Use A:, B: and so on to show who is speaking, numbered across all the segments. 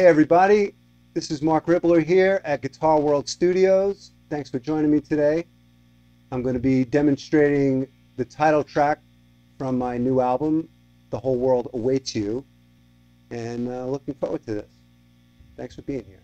A: Hey everybody, this is Marc Ribler here at Guitar World Studios. Thanks for joining me today. I'm going to be demonstrating the title track from my new album, The Whole World Awaits You, and looking forward to this. Thanks for being here.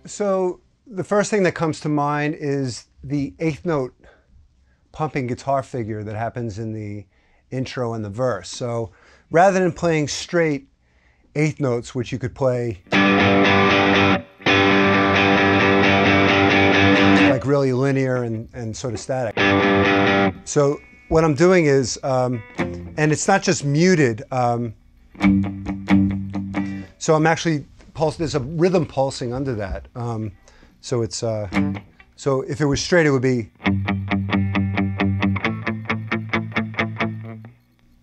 A: So the first thing that comes to mind is the eighth note pumping guitar figure that happens in the intro and the verse. So rather than playing straight eighth notes, which you could play like really linear and sort of static. So what I'm doing is, and it's not just muted, so I'm actually there's a rhythm pulsing under that. So it's so if it was straight, it would be.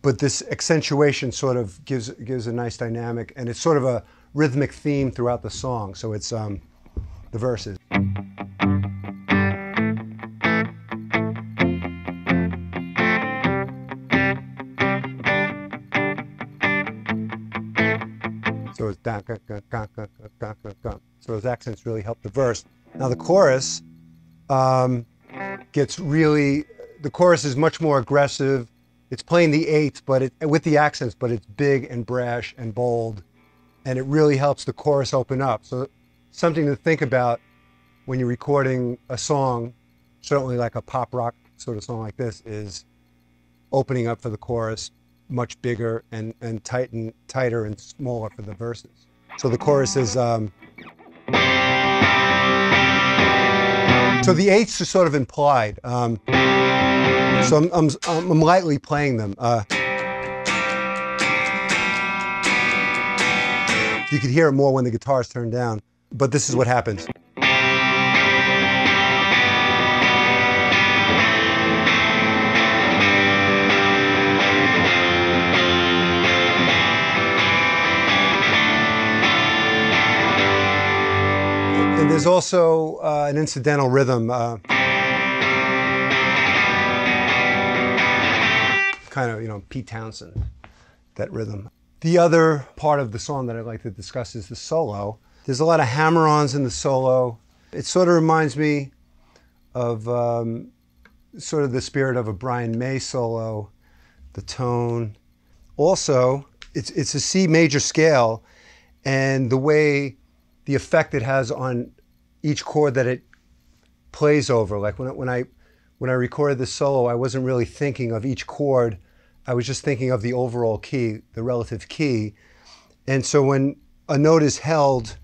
A: But this accentuation sort of gives a nice dynamic, and it's sort of a rhythmic theme throughout the song. So it's the verses. So it's da, ga, ga, ga, ga, ga, ga, ga. So those accents really help the verse. Now the chorus gets really, the chorus is much more aggressive. It's playing the eighths, but with the accents, but it's big and brash and bold, and it really helps the chorus open up. So something to think about when you're recording a song, certainly like a pop rock sort of song like this, is opening up for the chorus much bigger and tighter and smaller for the verses. So the chorus is, so the eighths are sort of implied. So I'm lightly playing them. You could hear it more when the guitar's turned down, but this is what happens. And there's also an incidental rhythm, kind of, you know, Pete Townsend, that rhythm. The other part of the song that I'd like to discuss is the solo. There's a lot of hammer-ons in the solo. It sort of reminds me of sort of the spirit of a Brian May solo, the tone. Also, it's a C major scale, and the way the effect it has on each chord that it plays over. Like when I recorded this solo, I wasn't really thinking of each chord. I was just thinking of the overall key, the relative key. And so when a note is held,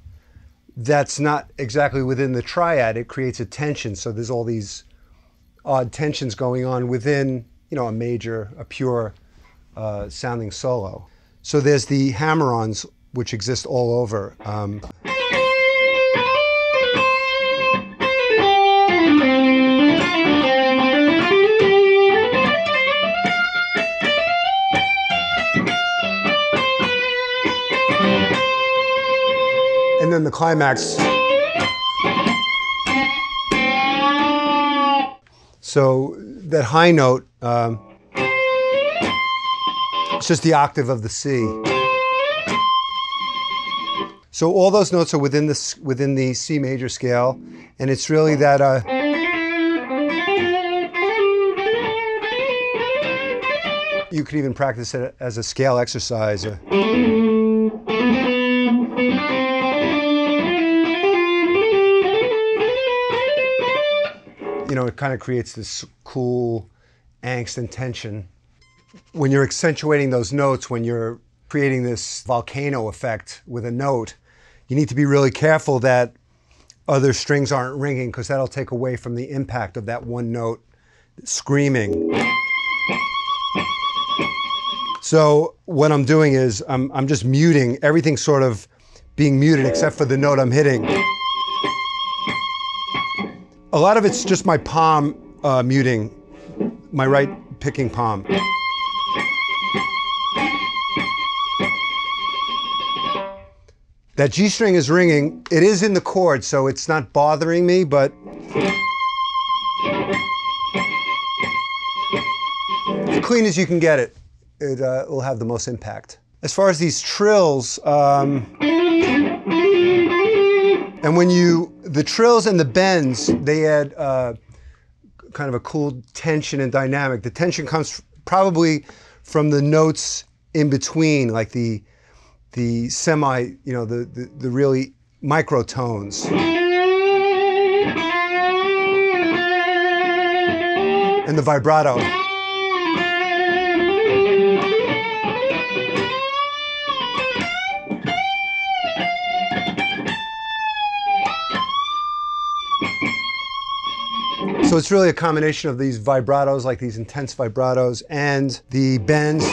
A: that's not exactly within the triad, it creates a tension. So there's all these odd tensions going on within, you know, a pure sounding solo. So there's the hammer-ons, which exist all over. And then the climax. So that high note, it's just the octave of the C. So all those notes are within the C major scale, and it's really that you could even practice it as a scale exercise. You know, it kind of creates this cool angst and tension. When you're accentuating those notes, when you're creating this volcano effect with a note, you need to be really careful that other strings aren't ringing, because that'll take away from the impact of that one note screaming. So what I'm doing is I'm just muting, everything's sort of being muted except for the note I'm hitting. A lot of it's just my palm muting, my right picking palm. That G string is ringing. It is in the chord, so it's not bothering me, but as clean as you can get it, it will have the most impact. As far as these trills, and when the trills and the bends, they add kind of a cool tension and dynamic. The tension comes probably from the notes in between, like the semi, you know, the really microtones. And the vibrato. So it's really a combination of these vibratos, like these intense vibratos, and the bends.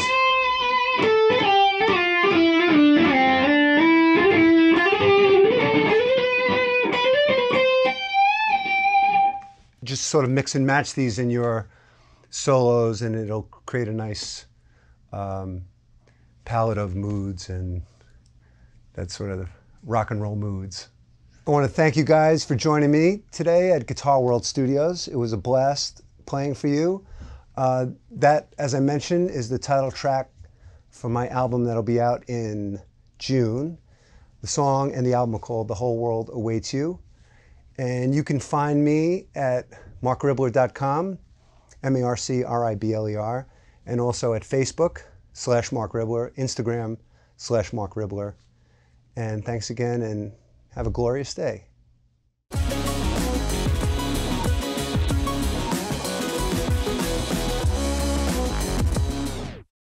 A: Just sort of mix and match these in your solos, and it'll create a nice palette of moods and that sort of rock and roll moods. I want to thank you guys for joining me today at Guitar World Studios. It was a blast playing for you. That, as I mentioned, is the title track for my album that'll be out in June. The song and the album are called The Whole World Awaits You. And you can find me at marcribler.com, M-A-R-C-R-I-B-L-E-R, and also at Facebook/Marc Ribler, Instagram/Marc Ribler. And thanks again, and have a glorious day.